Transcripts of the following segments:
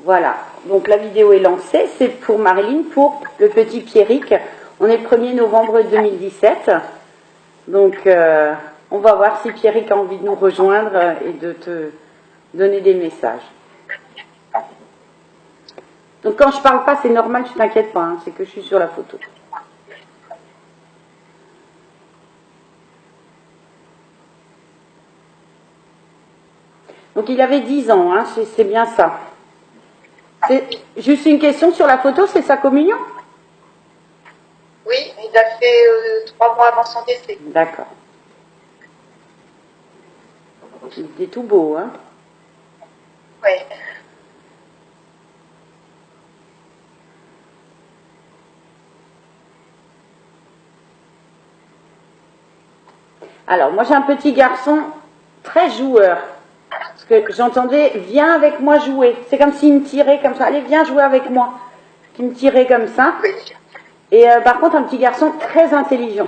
Voilà, donc la vidéo est lancée, c'est pour Marilyn, pour le petit Pierrick. On est le 1er novembre 2017, donc on va voir si Pierrick a envie de nous rejoindre et de te donner des messages. Donc quand je parle pas, c'est normal, tu t'inquiètes pas, hein, c'est que je suis sur la photo. Donc il avait 10 ans, hein, c'est bien ça. C'est juste une question sur la photo, c'est sa communion? Oui, il a fait 3 mois avant son décès. D'accord. Il était tout beau, hein? Oui. Alors, moi j'ai un petit garçon très joueur. Parce que j'entendais, viens avec moi jouer. C'est comme s'il me tirait comme ça. Allez, viens jouer avec moi. Il me tirait comme ça. Oui. Et par contre, un petit garçon très intelligent.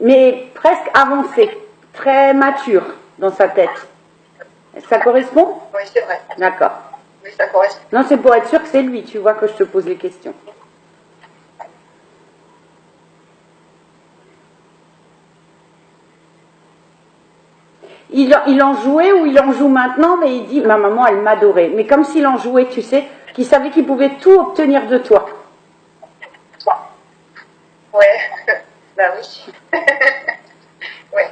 Mais presque avancé. Très mature dans sa tête. Ça correspond? Oui, c'est vrai. D'accord. Oui, ça correspond. Non, c'est pour être sûr que c'est lui, tu vois, que je te pose les questions. Il en jouait ou il en joue maintenant, mais il dit, ma maman, elle m'adorait. Mais comme s'il en jouait, tu sais, qu'il savait qu'il pouvait tout obtenir de toi. Ouais, bah oui. Ouais.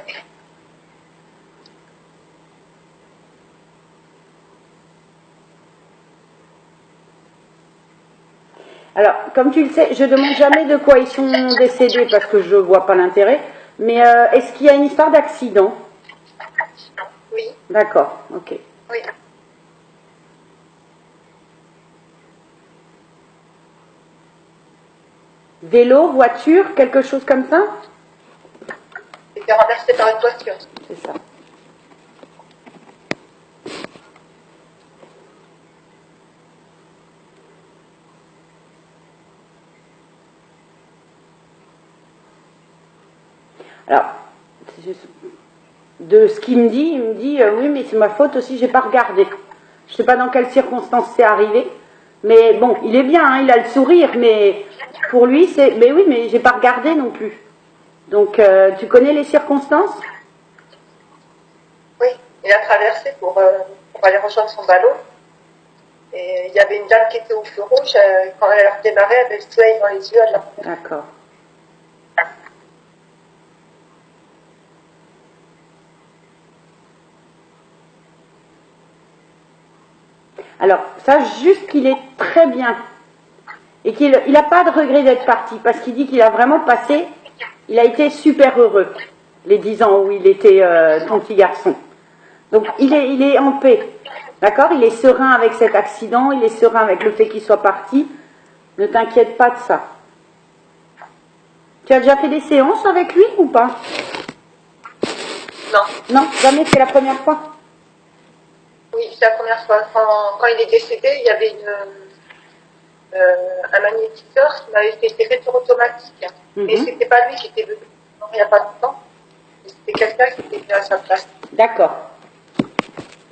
Alors, comme tu le sais, je demande jamais de quoi ils sont décédés parce que je vois pas l'intérêt. Mais est-ce qu'il y a une histoire d'accident? Oui. D'accord, ok. Oui. Vélo, voiture, quelque chose comme ça? Il était renversé par une voiture. C'est ça. Alors, de ce qu'il me dit, il me dit oui, mais c'est ma faute aussi, j'ai pas regardé. Je sais pas dans quelles circonstances c'est arrivé, mais bon, il est bien, hein, il a le sourire, mais pour lui, c'est, mais oui, mais j'ai pas regardé non plus. Donc, tu connais les circonstances? Oui, il a traversé pour aller rejoindre son ballot. Et il y avait une dame qui était au feu rouge. Quand elle a redémarré, elle avait le soleil dans les yeux. D'accord. Alors, sache juste qu'il est très bien et qu'il n'a pas de regret d'être parti parce qu'il dit qu'il a vraiment passé, il a été super heureux les 10 ans où il était ton petit garçon. Donc, il est en paix, d'accord? Il est serein avec cet accident, il est serein avec le fait qu'il soit parti. Ne t'inquiète pas de ça. Tu as déjà fait des séances avec lui ou pas? Non. Non, jamais, c'est la première fois? Oui, c'est la première fois. Quand il est décédé, il y avait un magnétiseur qui m'avait fait des retours automatiques. Mais c'était pas lui qui était venu il n'y a pas longtemps. C'était quelqu'un qui était venu à sa place. D'accord.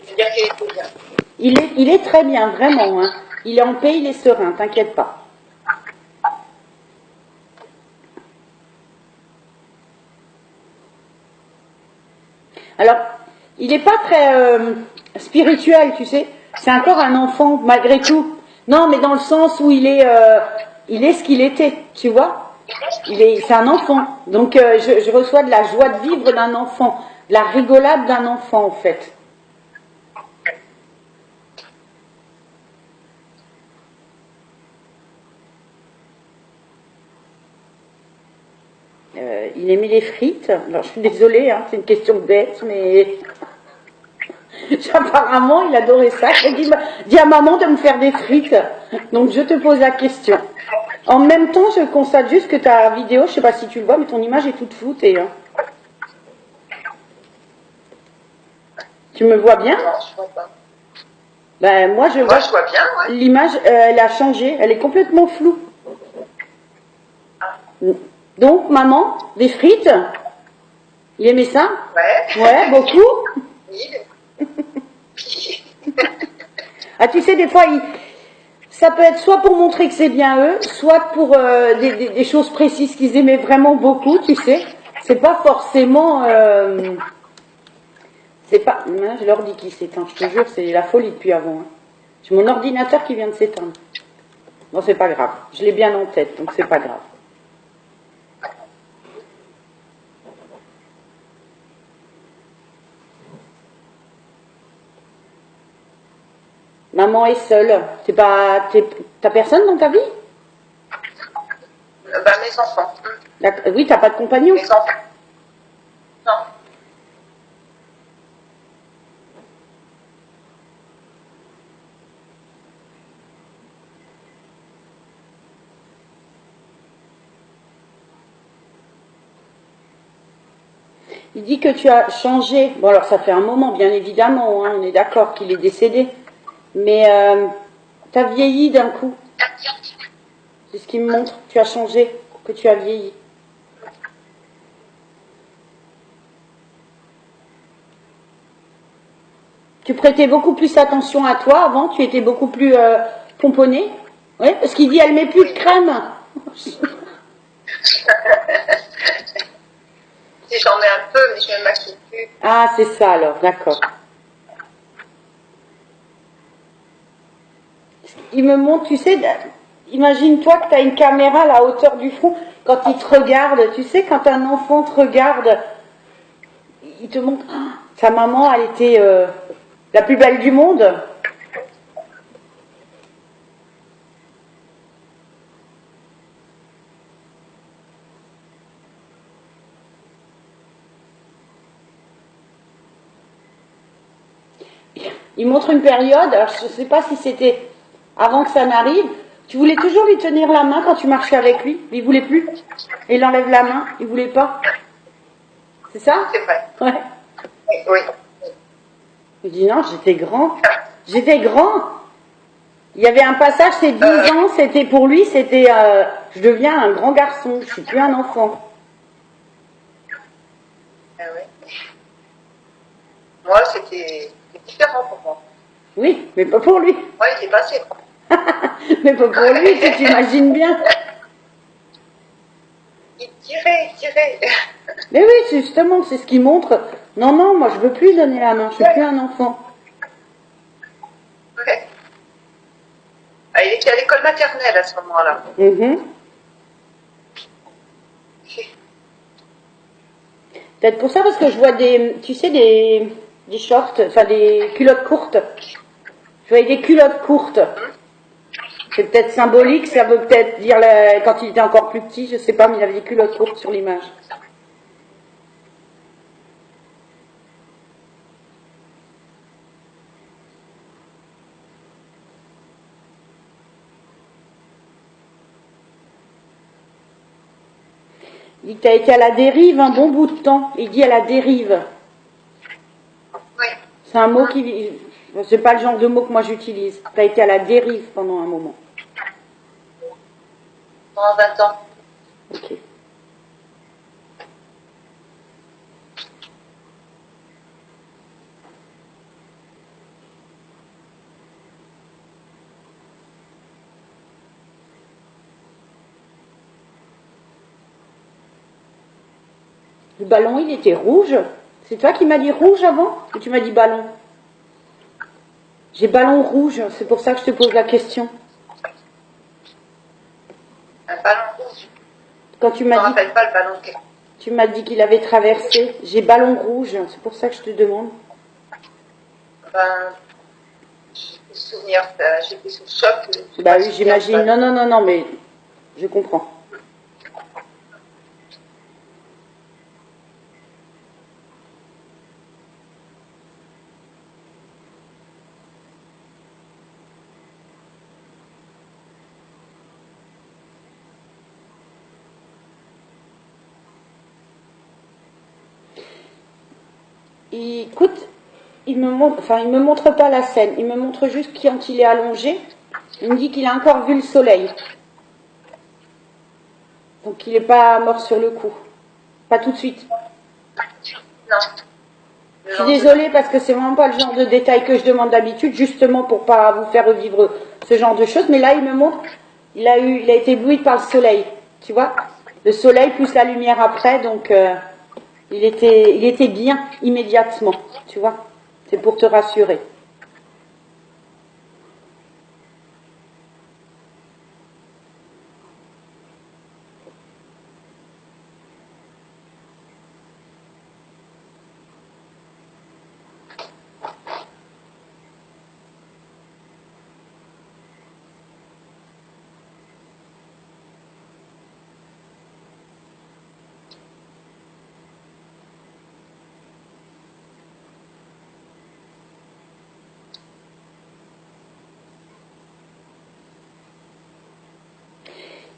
C'est-à-dire qu'il était bien. Il est très bien, vraiment. Hein. Il est en paix, il est serein, t'inquiète pas. Alors, il n'est pas très spirituel, tu sais. C'est encore un enfant, malgré tout. Non, mais dans le sens où il est ce qu'il était, tu vois. C'est un enfant. Donc, je reçois de la joie de vivre d'un enfant, de la rigolade d'un enfant, en fait. Il aimait les frites. Alors, je suis désolée, hein, c'est une question bête, mais apparemment, il adorait ça. Il dit à maman de me faire des frites. Donc, je te pose la question. En même temps, je constate juste que ta vidéo, je ne sais pas si tu le vois, mais ton image est toute floutée. Hein. Tu me vois bien? Non, je vois pas. Ben, moi, je vois bien, ouais. L'image, elle a changé. Elle est complètement floue. Donc, maman, des frites? Il aimait ça? Ouais. Ouais, beaucoup? Oui. Ah, tu sais, des fois, ça peut être soit pour montrer que c'est bien eux, soit pour des choses précises qu'ils aimaient vraiment beaucoup, tu sais. C'est pas forcément... c'est pas... Hein, je leur dis qui s'éteint, je te jure, c'est la folie depuis avant. Hein. J'ai mon ordinateur qui vient de s'éteindre. Bon, c'est pas grave. Je l'ai bien en tête, donc c'est pas grave. Maman est seule. T'as personne dans ta vie? Mes enfants. Oui, t'as pas de compagnon? Mes enfants. Non. Il dit que tu as changé. Bon, alors ça fait un moment, bien évidemment, hein, on est d'accord qu'il est décédé. Mais tu as vieilli d'un coup. C'est ce qui me montre. Tu as changé, que tu as vieilli. Tu prêtais beaucoup plus attention à toi avant, tu étais beaucoup plus pomponné. Oui, parce qu'il dit elle met plus de crème. Si j'en mets un peu, mais je ne maquille plus. Ah, c'est ça alors, d'accord. Il me montre, tu sais, imagine-toi que tu as une caméra à la hauteur du front, quand il te regarde, tu sais, quand un enfant te regarde, il te montre, oh, sa maman, elle était la plus belle du monde. Il montre une période, alors je ne sais pas si c'était avant que ça n'arrive, tu voulais toujours lui tenir la main quand tu marchais avec lui, il voulait plus. Et il enlève la main, il voulait pas. C'est ça? C'est vrai. Ouais. Oui. Il dit non, j'étais grand. J'étais grand. Il y avait un passage, c'est 10 ans, c'était pour lui, c'était je deviens un grand garçon, je suis plus un enfant. Ah oui. Moi, c'était différent pour moi. Oui, mais pas pour lui. Moi, il est passé. Mais pas pour lui, tu t'imagines bien. Il tirait. Mais oui, justement, c'est ce qui montre. Non, non, moi je veux plus donner la main, je suis plus un enfant. Ouais. Ah, il était à l'école maternelle à ce moment-là. Peut-être pour ça, parce que je vois tu sais, des shorts, enfin des culottes courtes. Je voyais des culottes courtes. C'est peut-être symbolique, ça veut peut-être dire quand il était encore plus petit, je sais pas, mais il avait des culottes courtes sur l'image. Il dit que tu as été à la dérive un bon bout de temps. Il dit à la dérive. Oui. C'est un mot qui... C'est pas le genre de mot que moi j'utilise. Tu as été à la dérive pendant un moment. Pendant 20 ans. Ok. Le ballon, il était rouge. C'est toi qui m'as dit rouge avant? Ou tu m'as dit ballon? J'ai ballon rouge, c'est pour ça que je te pose la question. Un ballon rouge. Quand tu Je ne m'as me dit, rappelle pas le ballon. tu m'as dit qu'il avait traversé. J'ai ballon rouge, c'est pour ça que je te demande. Ben, j'ai des souvenirs, j'étais sous le choc. Bah oui, j'imagine. Non, non, non, non, mais je comprends. Écoute, il me montre pas la scène, il me montre juste quand il est allongé, il me dit qu'il a encore vu le soleil. Donc il n'est pas mort sur le coup. Pas tout de suite. Non. Je suis désolée parce que c'est vraiment pas le genre de détail que je demande d'habitude, justement pour pas vous faire revivre ce genre de choses. Mais là, il me montre, il a été ébloui par le soleil, tu vois. Le soleil plus la lumière après, donc il était bien immédiatement, tu vois. C'est pour te rassurer.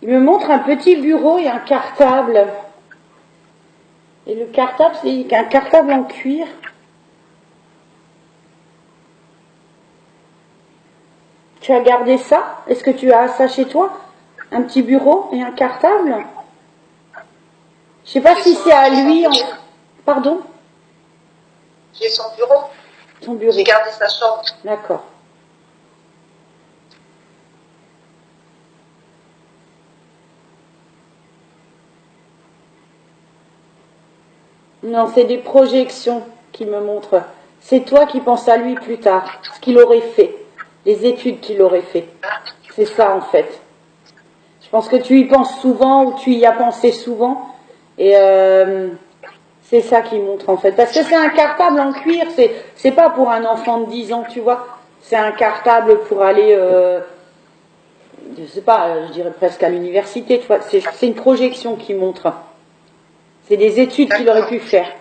Il me montre un petit bureau et un cartable. Et le cartable, c'est un cartable en cuir. Tu as gardé ça? Est-ce que tu as ça chez toi? Un petit bureau et un cartable? Je sais pas si c'est à lui. Pardon? J'ai son bureau. Son bureau. J'ai gardé sa chambre. D'accord. Non, c'est des projections qui me montrent. C'est toi qui penses à lui plus tard, ce qu'il aurait fait, les études qu'il aurait fait. C'est ça en fait. Je pense que tu y penses souvent ou tu y as pensé souvent. Et c'est ça qui montre en fait. Parce que c'est un cartable en cuir, c'est pas pour un enfant de 10 ans, tu vois. C'est un cartable pour aller, je sais pas, je dirais presque à l'université, tu vois. C'est une projection qui montre. C'est des études qu'il aurait pu faire.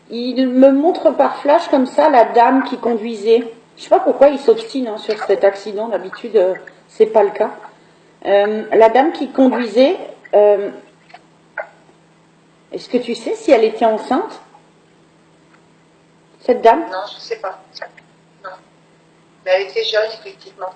Il me montre par flash comme ça la dame qui conduisait. Je sais pas pourquoi il s'obstine sur cet accident. D'habitude, c'est pas le cas. La dame qui conduisait. Est-ce que tu sais si elle était enceinte, cette dame? Non, je sais pas. Non. Mais elle était jeune, effectivement.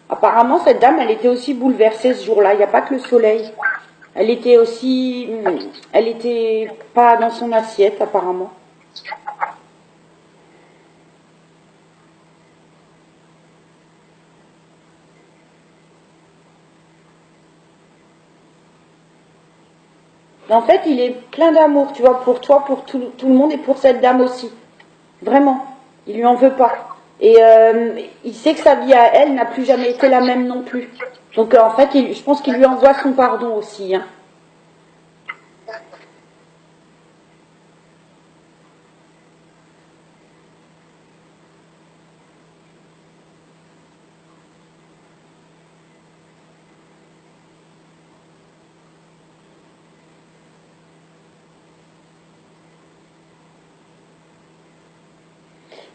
Apparemment, cette dame, elle était aussi bouleversée ce jour-là. Il n'y a pas que le soleil. Elle était aussi... Elle était pas dans son assiette, apparemment. Mais en fait, il est plein d'amour, tu vois, pour toi, pour tout le monde et pour cette dame aussi. Vraiment. Il lui en veut pas. Et il sait que sa vie à elle n'a plus jamais été la même non plus. Donc en fait, je pense qu'il lui envoie son pardon aussi. Hein.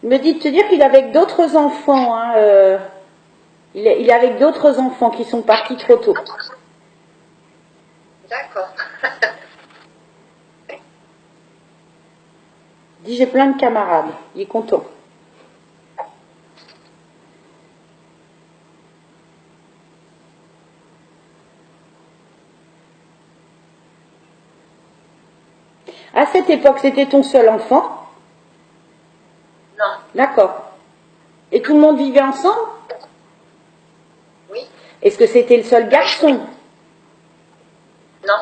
Il me dit de te dire qu'il est avec d'autres enfants. Hein, il est avec d'autres enfants qui sont partis trop tôt. D'accord. Il dit j'ai plein de camarades. Il est content. À cette époque, c'était ton seul enfant? Non. D'accord. Et tout le monde vivait ensemble? Oui. Est-ce que c'était le seul garçon? Non,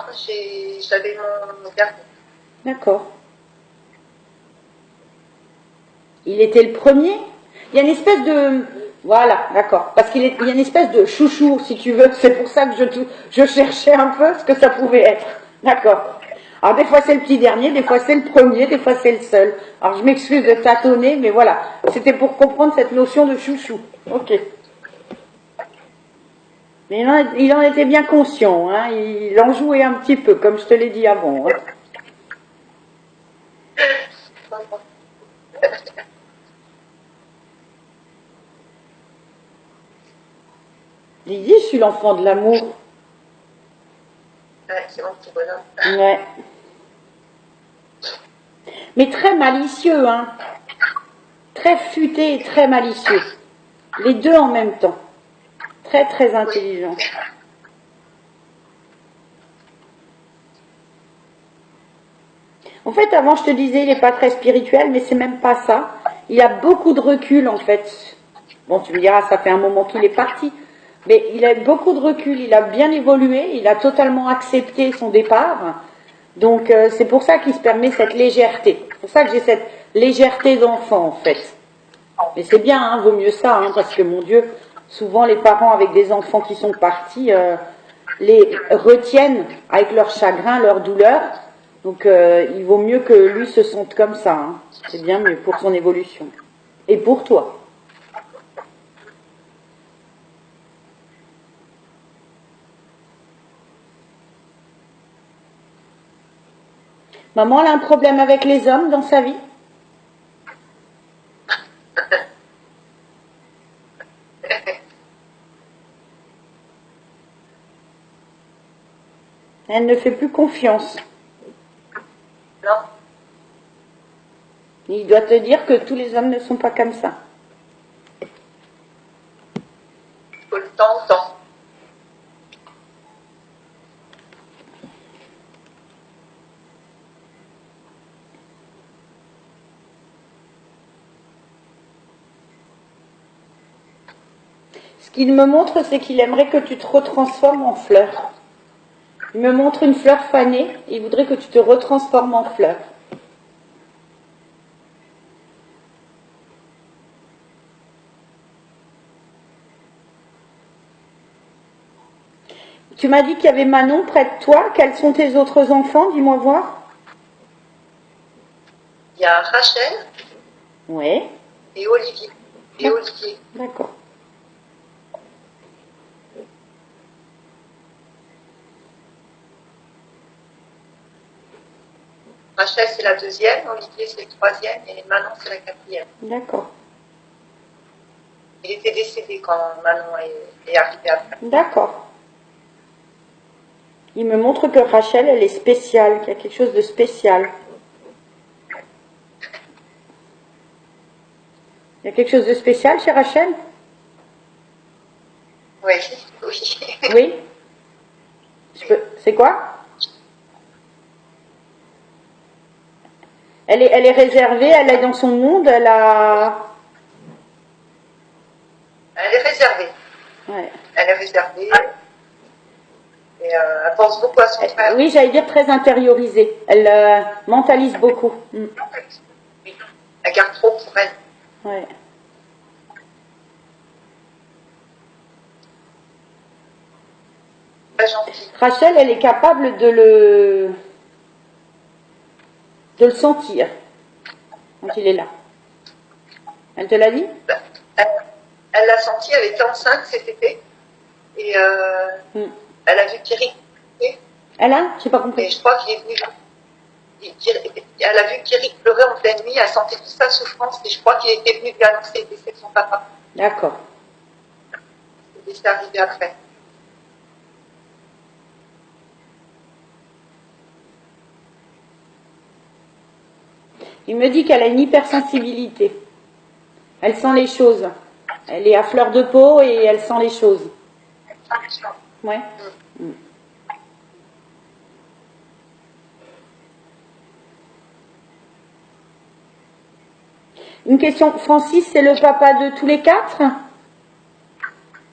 j'avais mon garçon. D'accord. Il était le premier? Il y a une espèce de... Voilà, d'accord. Parce qu'il y a une espèce de chouchou, si tu veux. C'est pour ça que je cherchais un peu ce que ça pouvait être. D'accord. Alors des fois c'est le petit dernier, des fois c'est le premier, des fois c'est le seul. Alors je m'excuse de tâtonner, mais voilà. C'était pour comprendre cette notion de chouchou. Ok. Mais il en était bien conscient, hein. Il en jouait un petit peu, comme je te l'ai dit avant. Hein. Il dit, je suis l'enfant de l'amour. Ouais, c'est mon petit bonhomme. Ouais. Mais très malicieux, hein. Très futé et très malicieux. Les deux en même temps. Très, très intelligent. En fait, avant, je te disais, il n'est pas très spirituel, mais c'est même pas ça. Il a beaucoup de recul, en fait. Bon, tu me diras, ça fait un moment qu'il est parti. Mais il a beaucoup de recul, il a bien évolué, il a totalement accepté son départ. Donc, c'est pour ça qu'il se permet cette légèreté. C'est pour ça que j'ai cette légèreté d'enfant, en fait. Mais c'est bien, hein, vaut mieux ça, hein, parce que, mon Dieu, souvent, les parents avec des enfants qui sont partis les retiennent avec leur chagrin, leur douleur. Donc, il vaut mieux que lui se sente comme ça. Hein. C'est bien mieux pour son évolution. Et pour toi. Maman, elle a un problème avec les hommes dans sa vie? Elle ne fait plus confiance. Non, Il doit te dire que tous les hommes ne sont pas comme ça. faut le temps. Ce qu'il me montre, c'est qu'il aimerait que tu te retransformes en fleur. Il me montre une fleur fanée, et il voudrait que tu te retransformes en fleur. Tu m'as dit qu'il y avait Manon près de toi. Quels sont tes autres enfants? Dis-moi voir. Il y a Rachel Oui. et Olivier. D'accord. Rachel, c'est la deuxième, Olivier, c'est le troisième, et Manon, c'est la quatrième. D'accord. Il était décédé quand Manon est arrivée après. D'accord. Il me montre que Rachel, elle est spéciale, qu'il y a quelque chose de spécial. Il y a quelque chose de spécial chez Rachel? Oui. Oui. C'est quoi? Elle est réservée, elle est dans son monde, Elle est réservée. Ouais. Elle est réservée. Et elle pense beaucoup à son frère. Oui, j'allais dire très intériorisée. Elle mentalise beaucoup. Mm. Oui. Elle garde trop pour elle. Ouais. Très gentille. Rachel, elle est capable de le sentir quand il est là. Elle te l'a dit? Elle l'a senti, elle était enceinte cet été. Et elle a vu Thierry. Elle a? J'ai pas compris. Et je crois qu'il est venu. Elle a vu Thierry pleurer en pleine nuit, elle sentait toute sa souffrance. Et je crois qu'il était venu lui annoncer le décès de son papa. D'accord. Le décès est arrivé après. Il me dit qu'elle a une hypersensibilité. Elle sent les choses. Elle est à fleur de peau et elle sent les choses. Ouais. Mm. Une question. Francis, c'est le papa de tous les quatre?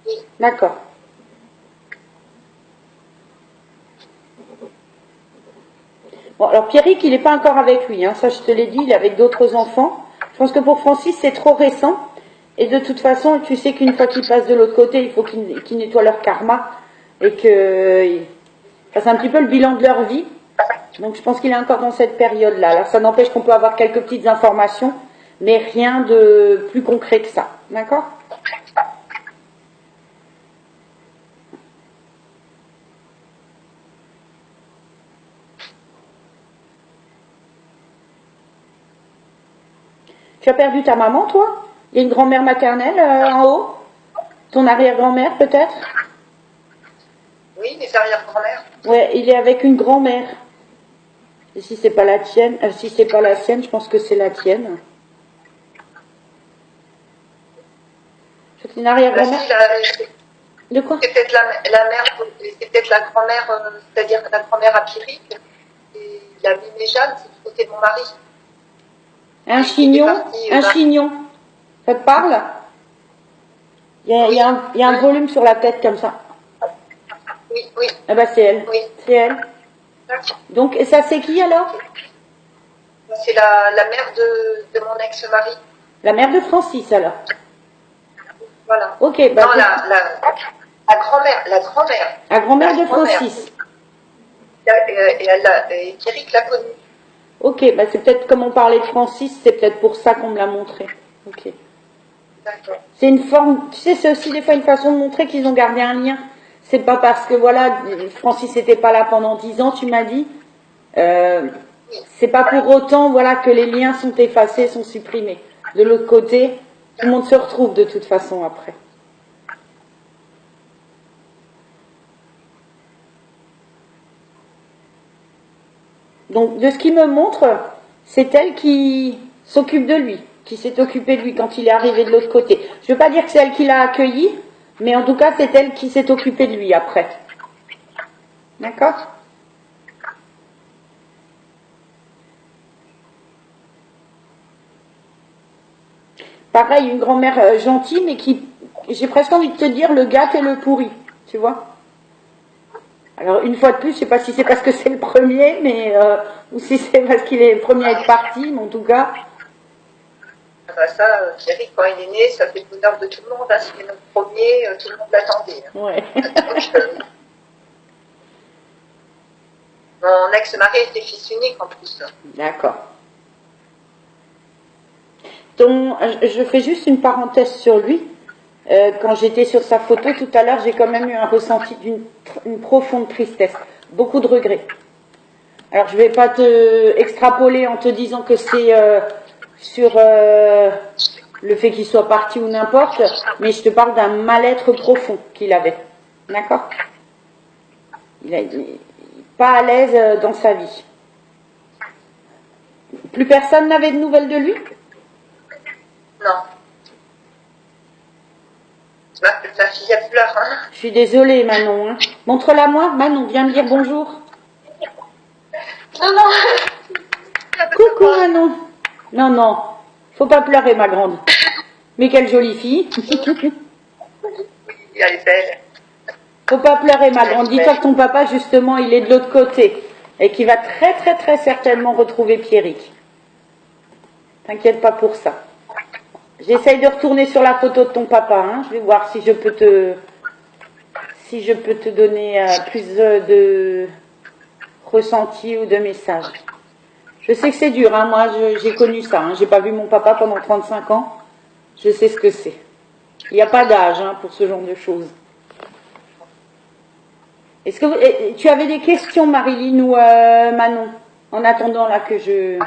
Oui. D'accord. Bon, alors Pierrick, il n'est pas encore avec lui, hein, ça je te l'ai dit, il est avec d'autres enfants. Je pense que pour Francis, c'est trop récent. Et de toute façon, tu sais qu'une fois qu'ils passent de l'autre côté, il faut qu'ils nettoient leur karma et qu'ils fassent un petit peu le bilan de leur vie. Donc je pense qu'il est encore dans cette période-là. Alors ça n'empêche qu'on peut avoir quelques petites informations, mais rien de plus concret que ça. D'accord ? Tu as perdu ta maman, toi? Il y a une grand-mère maternelle en haut? Ton arrière-grand-mère, peut-être? tes arrière-grand-mères? Ouais, il est avec une grand-mère. Et si c'est pas la tienne, si c'est pas la sienne, je pense que c'est la tienne. C'est une Là, arrière-grand-mère. si, là, De quoi? c'est peut-être la mère, c'est peut-être la grand-mère, c'est-à-dire la grand-mère à Pierrick. Et la Mime et Jeanne, c'est du côté de mon mari. Un Il était chignon, parti, un chignon. Ça te parle? Il y a un oui. volume sur la tête comme ça. Oui, oui, Ah bah c'est elle. oui. C'est elle. D'accord. Donc, et ça c'est qui alors? C'est la mère de mon ex-mari. La mère de Francis alors. Voilà. Ok, bah Non, la grand-mère, la grand-mère. la grand-mère La de grand-mère. Francis. Et Pierrick l'a connue. Ok, bah c'est peut-être comme on parlait de Francis, c'est peut-être pour ça qu'on me l'a montré. Ok. D'accord. C'est une forme, tu sais, c'est aussi des fois une façon de montrer qu'ils ont gardé un lien. C'est pas parce que voilà, Francis n'était pas là pendant 10 ans, tu m'as dit. C'est pas pour autant, voilà, que les liens sont effacés, sont supprimés. De l'autre côté, tout le monde se retrouve de toute façon après. Donc, de ce qu'il me montre, c'est elle qui s'occupe de lui, qui s'est occupée de lui quand il est arrivé de l'autre côté. Je veux pas dire que c'est elle qui l'a accueilli, mais en tout cas, c'est elle qui s'est occupée de lui après. D'accord? Pareil, une grand-mère gentille, mais qui, j'ai presque envie de te dire, le gâte et le pourri, tu vois? Alors, une fois de plus, je sais pas si c'est parce que c'est le premier, mais ou si c'est parce qu'il est le premier à être parti, mais en tout cas, Ah bah ça, Pierrick, quand il est né, ça fait le bonheur de tout le monde. Hein. C'était notre premier, tout le monde l'attendait. Hein. ouais. Donc, mon ex-mari était fils unique en plus. D'accord. Je fais juste une parenthèse sur lui. Quand j'étais sur sa photo tout à l'heure, j'ai quand même eu un ressenti d'une profonde tristesse, beaucoup de regrets. Alors je vais pas te extrapoler en te disant que c'est sur le fait qu'il soit parti ou n'importe, mais je te parle d'un mal-être profond qu'il avait. D'accord? Il est pas à l'aise dans sa vie. Plus personne n'avait de nouvelles de lui? Non. Ma fille a pleure. Hein. Je suis désolée, Manon. Hein. Montre-la moi. Manon, viens me dire bonjour. Non, non. Coucou, Manon. Non, non. Faut pas pleurer, ma grande. Mais quelle jolie fille. Elle est belle. Faut pas pleurer, ma grande. Dis-toi que ton papa, justement, il est de l'autre côté. Et qu'il va très, très, très certainement retrouver Pierrick. T'inquiète pas pour ça. J'essaye de retourner sur la photo de ton papa. Hein. Je vais voir si je peux te donner plus de ressenti ou de messages. Je sais que c'est dur, hein. Moi j'ai connu ça. Hein. J'ai pas vu mon papa pendant 35 ans. Je sais ce que c'est. Il n'y a pas d'âge hein, pour ce genre de choses. Est-ce que tu avais des questions, Marilyn ou Manon, en attendant là que je...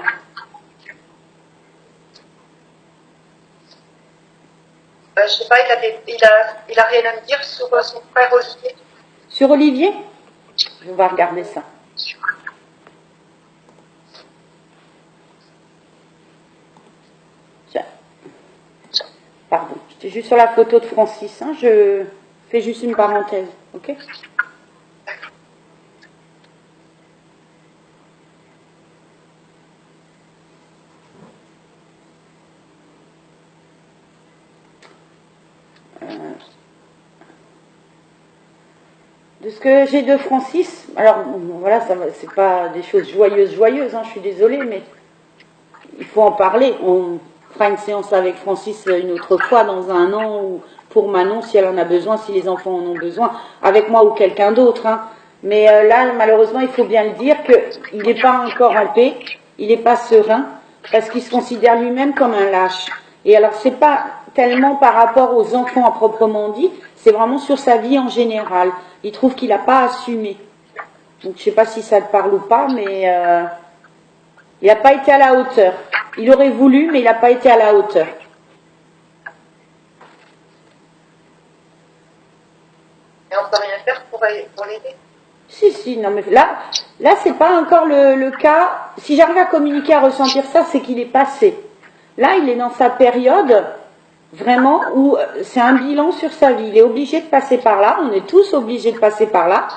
Je sais pas, il a rien à me dire sur son frère Olivier. Sur Olivier? Je vais regarder ça. Tiens. Pardon, j'étais juste sur la photo de Francis. Hein. Je fais juste une parenthèse, ok? De ce que j'ai de Francis, alors voilà, ça c'est pas des choses joyeuses, hein, je suis désolée, mais il faut en parler. On fera une séance avec Francis une autre fois dans un an ou pour Manon si elle en a besoin, si les enfants en ont besoin, avec moi ou quelqu'un d'autre. Hein. Mais là, malheureusement, il faut bien le dire qu'il n'est pas encore en paix, il n'est pas serein, parce qu'il se considère lui-même comme un lâche. Et alors, c'est pas tellement par rapport aux enfants à proprement dit, c'est vraiment sur sa vie en général. Il trouve qu'il n'a pas assumé. Donc, je sais pas si ça te parle ou pas, mais il n'a pas été à la hauteur. Il aurait voulu, mais il n'a pas été à la hauteur. Et on peut rien faire pour l'aider. Si, non mais là c'est pas encore le cas. Si j'arrive à communiquer, à ressentir ça, c'est qu'il est passé. Là, il est dans sa période vraiment où c'est un bilan sur sa vie. Il est obligé de passer par là. On est tous obligés de passer par là.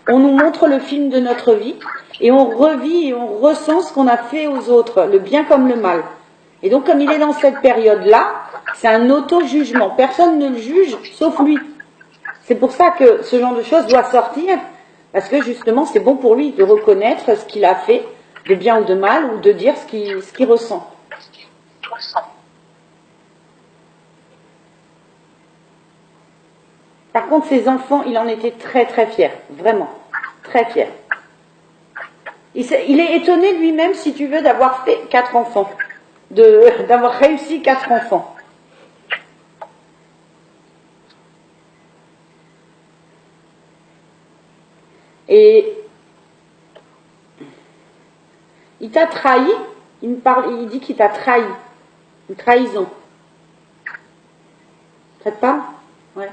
On nous montre le film de notre vie et on revit et on ressent ce qu'on a fait aux autres, le bien comme le mal. Et donc, comme il est dans cette période-là, c'est un auto-jugement. Personne ne le juge, sauf lui. C'est pour ça que ce genre de choses doit sortir, parce que justement, c'est bon pour lui de reconnaître ce qu'il a fait, de bien ou de mal, ou de dire ce qu'il ressent. Par contre, ses enfants, il en était très très fier, vraiment, très fier. Il est étonné lui-même, si tu veux, d'avoir fait 4 enfants, d'avoir réussi 4 enfants. Et il t'a trahi, il dit qu'il t'a trahi, une trahison. Ça te parle? Ouais.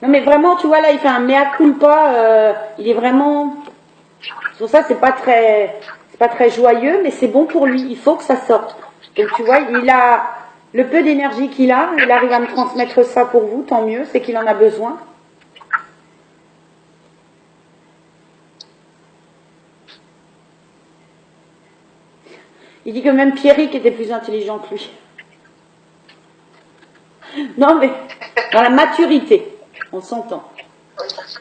Non mais vraiment, tu vois, là, il fait un mea culpa, il est vraiment... Sur ça, c'est pas très joyeux, mais c'est bon pour lui, il faut que ça sorte. Donc tu vois, il a le peu d'énergie qu'il a, il arrive à me transmettre ça pour vous, tant mieux, c'est qu'il en a besoin. Il dit que même Pierrick était plus intelligent que lui. Non mais, dans la maturité, on s'entend.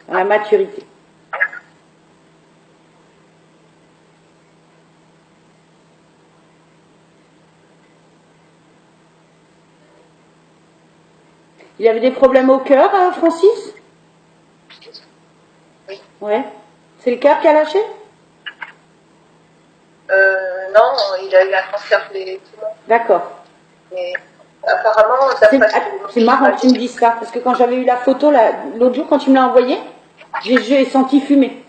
Dans la maturité. Il avait des problèmes au cœur, Francis? Oui. Ouais. C'est le cœur qui a lâché? Non, il a eu un cancer des poumons. D'accord. Mais apparemment, c'est marrant que tu me dises ça, parce que quand j'avais eu la photo l'autre jour, quand tu me l'as envoyée, j'ai senti fumer.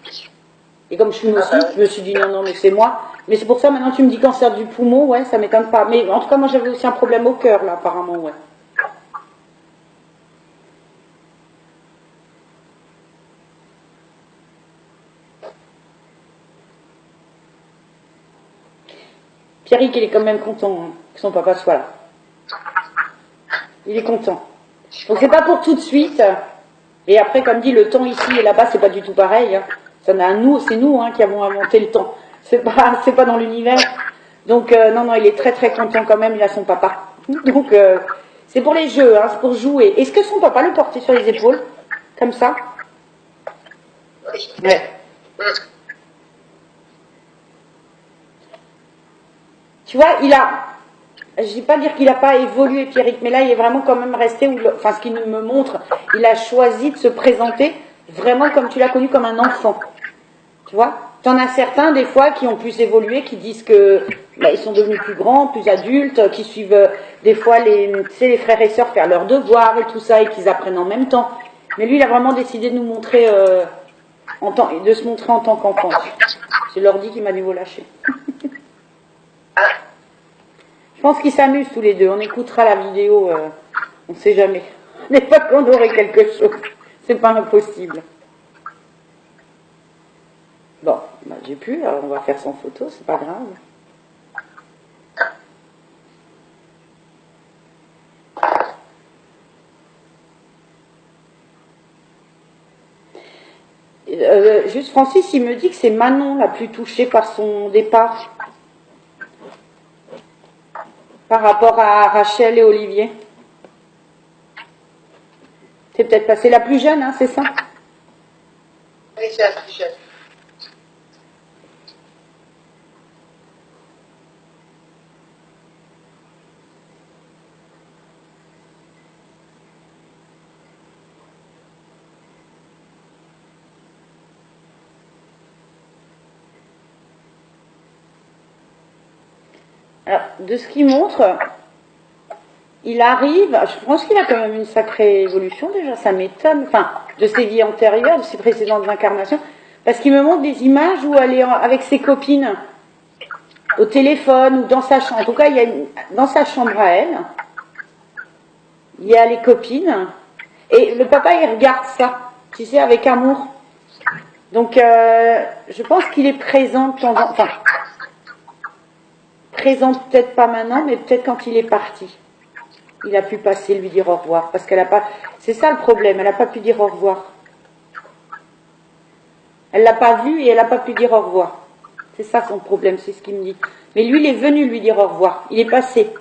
Et comme je fume aussi, je me suis dit non, mais c'est moi. Mais c'est pour ça, maintenant tu me dis cancer du poumon, ouais, ça m'étonne pas. Mais en tout cas, moi j'avais aussi un problème au cœur, là, apparemment, ouais. Pierrick, il est quand même content hein, que son papa soit là. Il est content. Donc c'est pas pour tout de suite. Et après, comme dit, le temps ici et là-bas, c'est pas du tout pareil. Hein. C'est nous hein, qui avons inventé le temps. C'est pas dans l'univers. Donc non, il est très très content quand même. Il a son papa. Donc c'est pour les jeux, hein, c'est pour jouer. Est-ce que son papa le portait sur les épaules, comme ça? Ouais. Tu vois, je ne vais pas dire qu'il n'a pas évolué, Pierrick, mais là, il est vraiment quand même resté, ce qu'il me montre, il a choisi de se présenter vraiment comme tu l'as connu, comme un enfant. Tu vois? Tu en as certains, des fois, qui ont plus évolué, qui disent que ils sont devenus plus grands, plus adultes, qui suivent des fois les frères et sœurs faire leurs devoirs et tout ça, et qu'ils apprennent en même temps. Mais lui, il a vraiment décidé de nous montrer, de se montrer en tant qu'enfant. C'est l'ordi qui m'a dit vous lâcher. Je pense qu'ils s'amusent tous les deux. On écoutera la vidéo, on ne sait jamais. N'est pas qu'on aurait quelque chose. C'est pas impossible. Bon, j'ai pu, alors on va faire sans photo, c'est pas grave. Juste Francis, il me dit que c'est Manon la plus touchée par son départ. Par rapport à Rachel et Olivier. C'est peut-être passé la plus jeune, hein, c'est ça? Oui, c'est la plus jeune. Alors, de ce qu'il montre, il arrive, je pense qu'il a quand même une sacrée évolution déjà, ça m'étonne, de ses vies antérieures, de ses précédentes incarnations, parce qu'il me montre des images où elle est avec ses copines, au téléphone ou dans sa chambre. En tout cas, dans sa chambre à elle, il y a les copines, et le papa il regarde ça, tu sais, avec amour. Donc, je pense qu'il est présent de temps en temps. Enfin, présent peut-être pas maintenant, mais peut-être quand il est parti. Il a pu passer, lui dire au revoir. Parce qu'elle a pas... C'est ça le problème, elle n'a pas pu dire au revoir. Elle l'a pas vu et elle n'a pas pu dire au revoir. C'est ça son problème, c'est ce qu'il me dit. Mais lui, il est venu lui dire au revoir. Il est passé.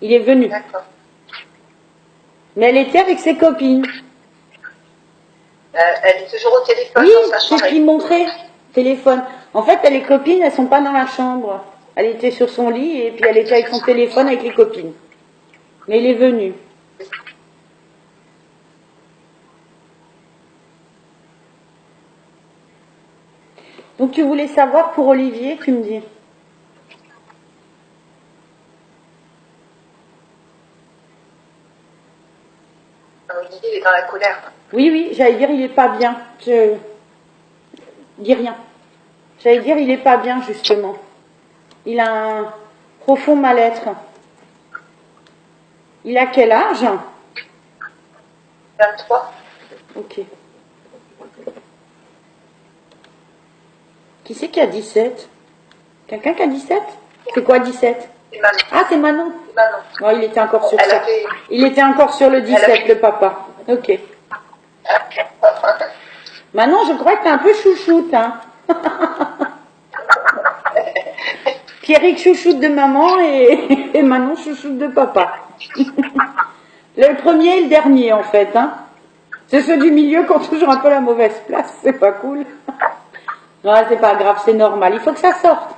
Il est venu. D'accord. Mais elle était avec ses copines. Elle est toujours au téléphone Oui, dans sa c'est chambre. ce qu'il montrait. Téléphone. En fait, les copines, elles sont pas dans la chambre. Elle était sur son lit et puis elle était avec son téléphone avec les copines. Mais il est venu. Donc tu voulais savoir pour Olivier, tu me dis. Olivier, il est dans la colère. Oui, oui, j'allais dire il est pas bien. Je dis rien. J'allais dire il est pas bien justement. Il a un profond mal-être. Il a quel âge? 23. Ok. Qui c'est qui a 17? Quelqu'un qui a 17? C'est quoi 17? C'est Manon. Ah, c'est Manon. C'est Manon. Non, il était encore sur Elle ça. a fait... Il était encore sur le 17, le papa. Ok. Manon, je crois que t'es un peu chouchoute, hein. Pierrick chouchoute de maman et Manon chouchoute de papa. Le premier et le dernier, en fait, hein. C'est ceux du milieu qui ont toujours un peu la mauvaise place, c'est pas cool. Non, c'est pas grave, c'est normal. Il faut que ça sorte.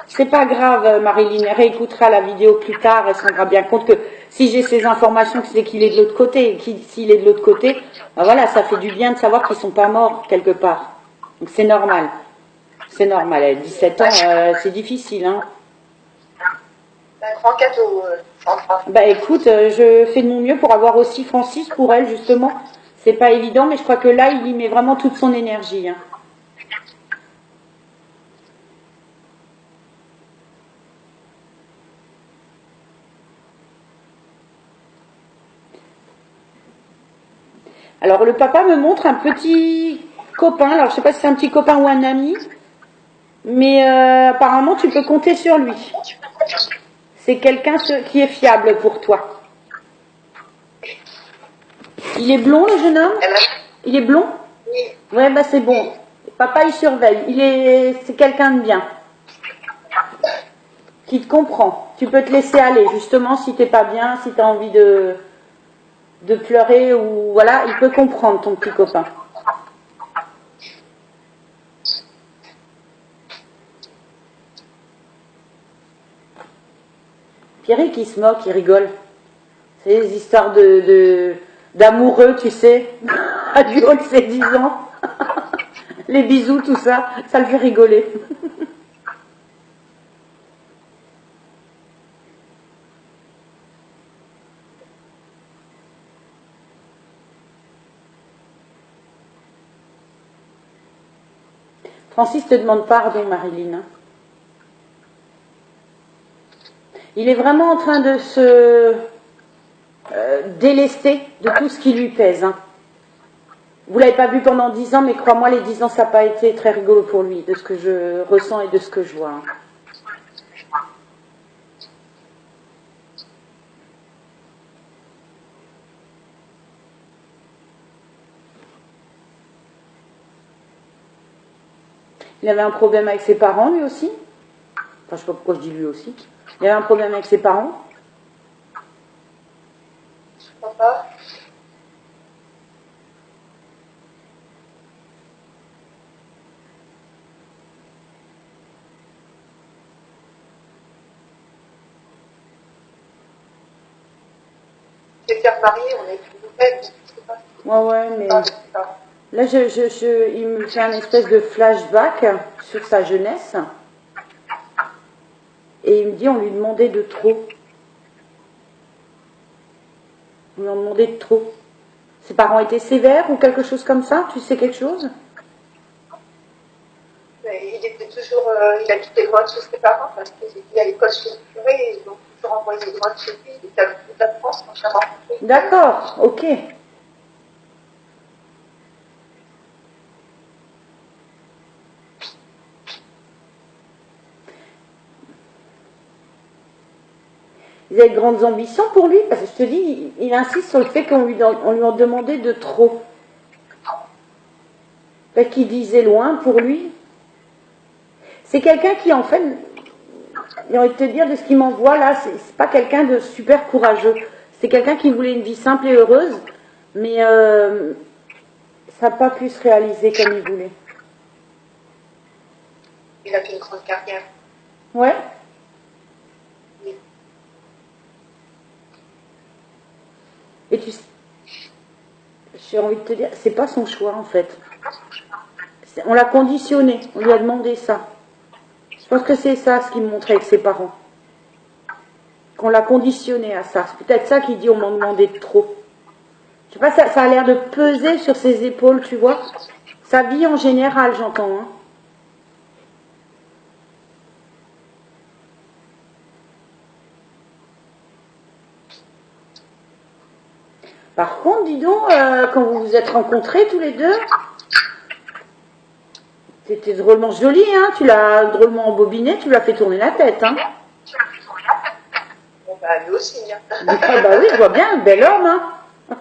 C'est pas grave, Marilyn. Elle réécoutera la vidéo plus tard. Elle se rendra bien compte que si j'ai ces informations, c'est qu'il est de l'autre côté. S'il est de l'autre côté, ben voilà, ça fait du bien de savoir qu'ils sont pas morts quelque part. Donc c'est normal. C'est normal. À 17 ans, c'est difficile, hein. Un grand cadeau, Sandra. Bah écoute, je fais de mon mieux pour avoir aussi Francis pour elle, justement. C'est pas évident, mais je crois que là, il y met vraiment toute son énergie, hein. Alors le papa me montre un petit copain, alors je sais pas si c'est un petit copain ou un ami, mais apparemment tu peux compter sur lui. C'est quelqu'un qui est fiable pour toi. Il est blond le jeune homme? Il est blond? Oui. Ouais, bah c'est bon. Papa il surveille, c'est quelqu'un de bien. Qui te comprend. Tu peux te laisser aller, justement, si t'es pas bien, si t'as envie de pleurer ou voilà, il peut comprendre ton petit copain. Pierrick, il se moque, il rigole. C'est des histoires d'amoureux, tu sais, à du haut de ses 10 ans. Les bisous, tout ça, ça le fait rigoler. Francis te demande pardon, Marilyn. Il est vraiment en train de se délester de tout ce qui lui pèse. Hein. Vous l'avez pas vu pendant 10 ans, mais crois-moi, les 10 ans, ça n'a pas été très rigolo pour lui, de ce que je ressens et de ce que je vois. Hein. Il avait un problème avec ses parents, lui aussi. Enfin, je sais pas pourquoi je dis lui aussi. Il avait un problème avec ses parents. Je crois pas. Se faire marier, on est plus nouvelle, je sais pas. Ouais, mais là, il me fait un espèce de flashback sur sa jeunesse. Et il me dit, on lui demandait de trop. On lui en demandait de trop. Ses parents étaient sévères ou quelque chose comme ça? Tu sais quelque chose? Mais il était toujours, il habitait loin de chez ses parents parce qu'il était à l'école chez le curé et ils l'ont toujours envoyé loin de chez lui. Il était à l'autre bout de la France quand je l'ai rencontré. D'accord, ok. Vous avez de grandes ambitions pour lui? Parce que je te dis, il insiste sur le fait qu'on lui en demandait de trop. Fait qu'il disait loin pour lui. C'est quelqu'un qui, en fait, j'ai envie de te dire, de ce qu'il m'envoie là, c'est pas quelqu'un de super courageux. C'est quelqu'un qui voulait une vie simple et heureuse, mais ça n'a pas pu se réaliser comme il voulait. Il a fait une grande carrière. Ouais. Oui. Et j'ai envie de te dire, c'est pas son choix en fait. On l'a conditionné, on lui a demandé ça. Je pense que c'est ça ce qu'il me montrait avec ses parents. Qu'on l'a conditionné à ça. C'est peut-être ça qu'il dit on m'en demandait de trop. Je sais pas, ça a l'air de peser sur ses épaules, tu vois. Sa vie en général, j'entends. Hein. Par contre, dis donc, quand vous vous êtes rencontrés tous les deux, c'était drôlement joli, hein. Tu l'as drôlement embobiné, tu l'as fait tourner la tête, hein. Bon, bah, lui aussi, hein. Ah bah oui, je vois bien, bel homme, hein.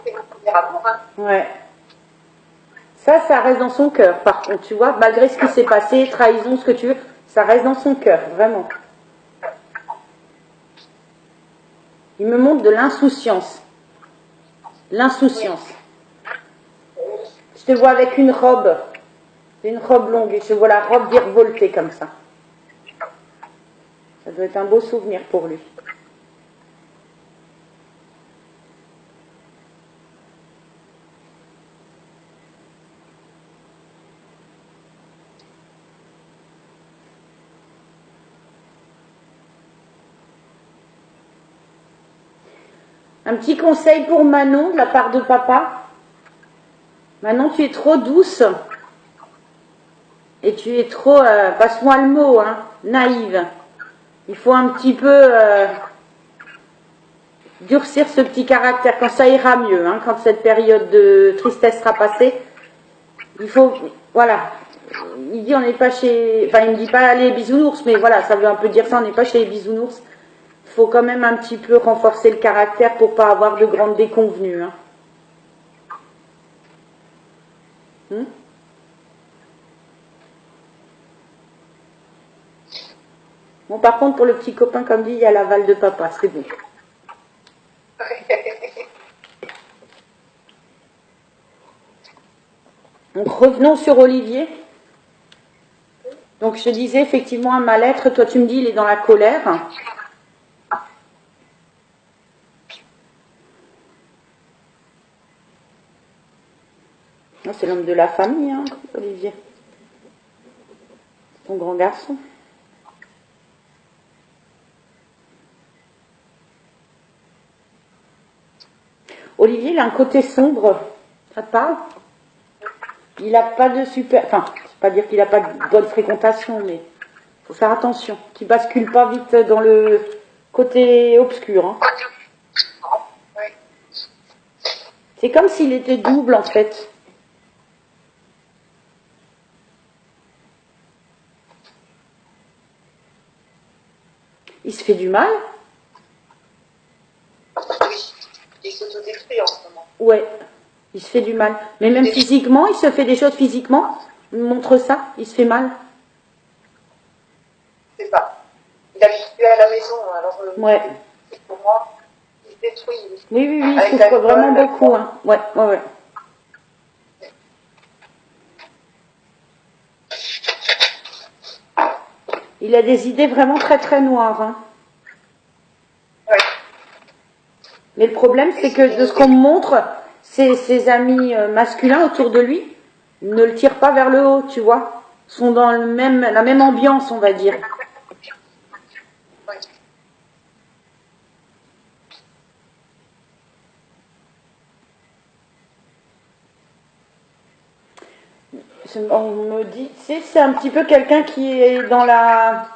C'est mon premier amour, hein. Ouais. Ça reste dans son cœur, par contre, tu vois, malgré ce qui s'est passé, trahison, ce que tu veux, ça reste dans son cœur, vraiment. Il me montre de l'insouciance. L'insouciance. Je te vois avec une robe. C'est une robe longue et je vois la robe virevolter comme ça. Ça doit être un beau souvenir pour lui. Un petit conseil pour Manon de la part de papa. Manon, tu es trop douce. Et tu es trop, passe-moi le mot, hein, naïve. Il faut un petit peu durcir ce petit caractère quand ça ira mieux, hein, quand cette période de tristesse sera passée. Il faut, voilà. Il dit on n'est pas chez, enfin il me dit pas les bisounours, mais voilà, ça veut un peu dire ça, on n'est pas chez les bisounours. Il faut quand même un petit peu renforcer le caractère pour pas avoir de grandes déconvenues. Hein. Bon, par contre, pour le petit copain, comme dit, il y a l'aval de papa, c'est bon. Donc, revenons sur Olivier. Donc, je disais effectivement un mal-être. Toi, tu me dis, il est dans la colère. Oh, c'est l'homme de la famille, hein, Olivier. Ton grand garçon. Olivier, il a un côté sombre. Ça te parle? Il n'a pas de super... Enfin, c'est pas dire qu'il n'a pas de bonne fréquentation, mais il faut faire attention. Qu'il bascule pas vite dans le côté obscur. Hein. C'est comme s'il était double, en fait. Il se fait du mal? Oui, il s'autodétruit en ce moment. Ouais, il se fait du mal. Mais même physiquement, il se fait des choses physiquement. Il me montre ça, il se fait mal. C'est ça. Il habite plus à la maison, alors Ouais. pour moi, il se détruit. Oui, il souffre vraiment beaucoup. Hein. Ouais. Il a des idées vraiment très très noires. Hein. Ouais. Mais le problème, c'est que de ce qu'on me montre, ses amis masculins autour de lui ne le tirent pas vers le haut, tu vois. Sont dans la même ambiance, on va dire. Ouais. On me dit, tu sais, c'est un petit peu quelqu'un qui est dans la...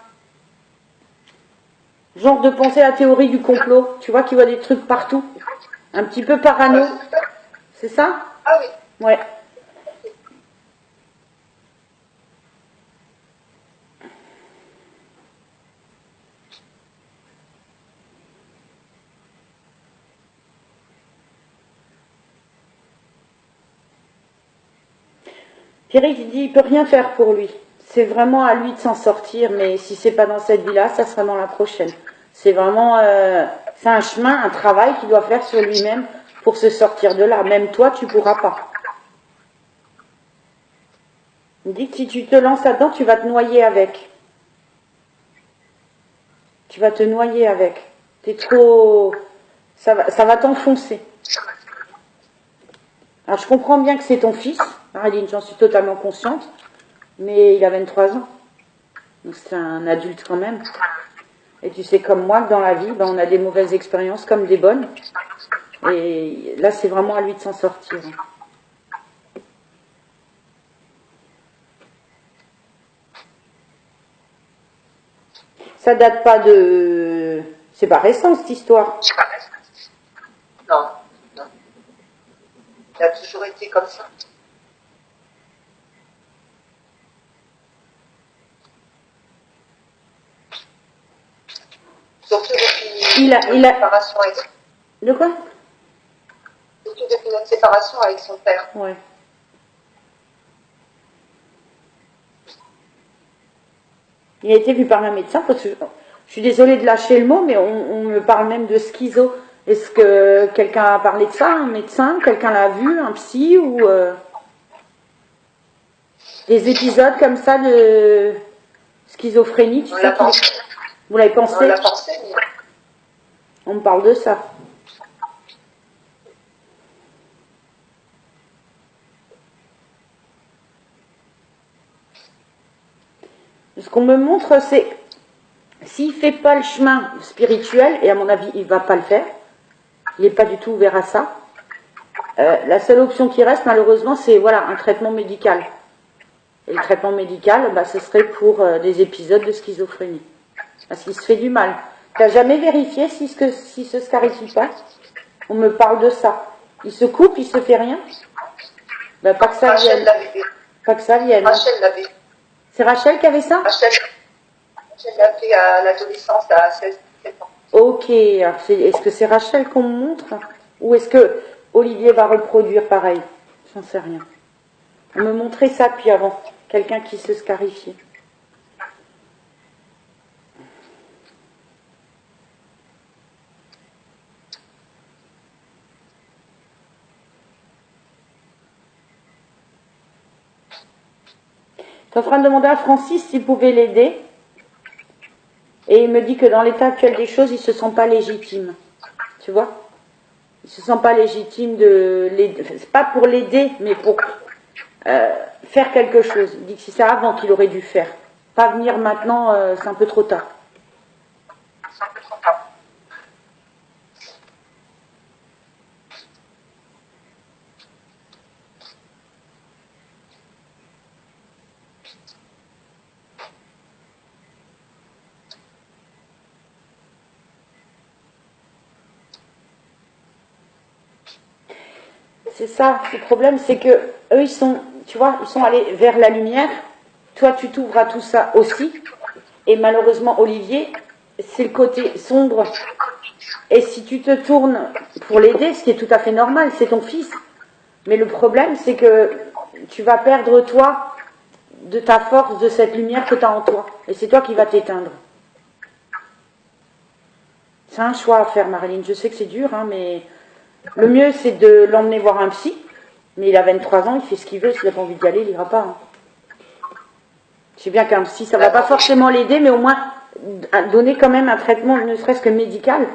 genre de penser à la théorie du complot, tu vois, qui voit des trucs partout. Un petit peu parano. C'est ça? Ah oui. Ouais. Thierry il dit, il peut rien faire pour lui. C'est vraiment à lui de s'en sortir, mais si c'est pas dans cette vie-là, ça sera dans la prochaine. C'est vraiment, c'est un chemin, un travail qu'il doit faire sur lui-même pour se sortir de là. Même toi, tu pourras pas. Il dit que si tu te lances là-dedans, tu vas te noyer avec. Tu vas te noyer avec. T'es trop, ça va t'enfoncer. Alors je comprends bien que c'est ton fils, Marilyn, j'en suis totalement consciente, mais il a 23 ans. Donc c'est un adulte quand même. Et tu sais comme moi que dans la vie, on a des mauvaises expériences comme des bonnes. Et là c'est vraiment à lui de s'en sortir. Ça date pas de... C'est pas récent cette histoire. Non, non. Il a toujours été comme ça. Surtout depuis notre séparation avec... De quoi? Surtout depuis notre séparation avec son père. Ouais. Il a été vu par un médecin, parce que je suis désolée de lâcher le mot, mais on me parle même de schizo. Est-ce que quelqu'un a parlé de ça, un médecin? Quelqu'un l'a vu, un psy? Ou des épisodes comme ça de schizophrénie, tu sais? Vous l'avez pensé? On l'a pensé, mais... On me parle de ça. Ce qu'on me montre, c'est s'il ne fait pas le chemin spirituel, et à mon avis, il ne va pas le faire, il n'est pas du tout ouvert à ça, la seule option qui reste, malheureusement, c'est voilà, un traitement médical. Et le traitement médical, ce serait pour des épisodes de schizophrénie. Parce qu'il se fait du mal. Tu n'as jamais vérifié s'il se scarifie pas? On me parle de ça. Il se coupe, il se fait rien? Pas que ça vienne. Pas que ça vienne. Rachel l'avait. C'est Rachel qui avait ça? Rachel l'a fait à l'adolescence, à 16-17 ans. Ok, est-ce que c'est Rachel qu'on me montre? Ou est-ce que Olivier va reproduire pareil? J'en sais rien. On me montrait ça depuis avant. Quelqu'un qui se scarifiait. Je suis en train de demander à Francis s'il pouvait l'aider. Et il me dit que dans l'état actuel des choses, il ne se sent pas légitime. Tu vois? Il ne se sent pas légitime de l'aider. C'est pas pour l'aider, mais pour faire quelque chose. Il dit que c'est avant qu'il aurait dû faire. Pas venir maintenant, c'est un peu trop tard. C'est un peu trop tard. C'est ça, le problème, c'est que eux, ils sont, tu vois, ils sont allés vers la lumière. Toi, tu t'ouvres à tout ça aussi. Et malheureusement, Olivier, c'est le côté sombre. Et si tu te tournes pour l'aider, ce qui est tout à fait normal, c'est ton fils. Mais le problème, c'est que tu vas perdre, toi, de ta force, de cette lumière que tu as en toi. Et c'est toi qui vas t'éteindre. C'est un choix à faire, Marilyn. Je sais que c'est dur, hein, mais le mieux, c'est de l'emmener voir un psy. Mais il a 23 ans, il fait ce qu'il veut. S'il n'a pas envie d'y aller, il n'ira pas. Hein. Je sais bien qu'un psy, ça ne va pas forcément l'aider, mais au moins donner quand même un traitement, ne serait-ce que médical,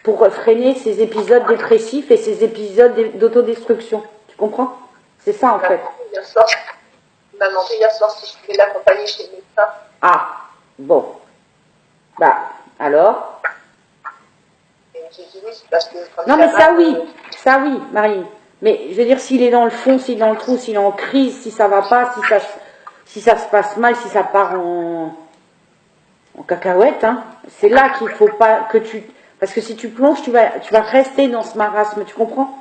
pour freiner ces épisodes dépressifs et ces épisodes d'autodestruction. Tu comprends? C'est ça, en fait. Il m'a demandé hier soir si je pouvais l'accompagner chez le médecin. Ah, bon. Alors J'ai dit oui, parce que... Non, mais ça oui, Marie. Mais je veux dire, s'il est dans le fond, s'il est dans le trou, s'il est en crise, si ça va pas, si ça se passe mal, si ça part en cacahuète, hein, c'est là qu'il faut pas que tu... Parce que si tu plonges, tu vas rester dans ce marasme, tu comprends?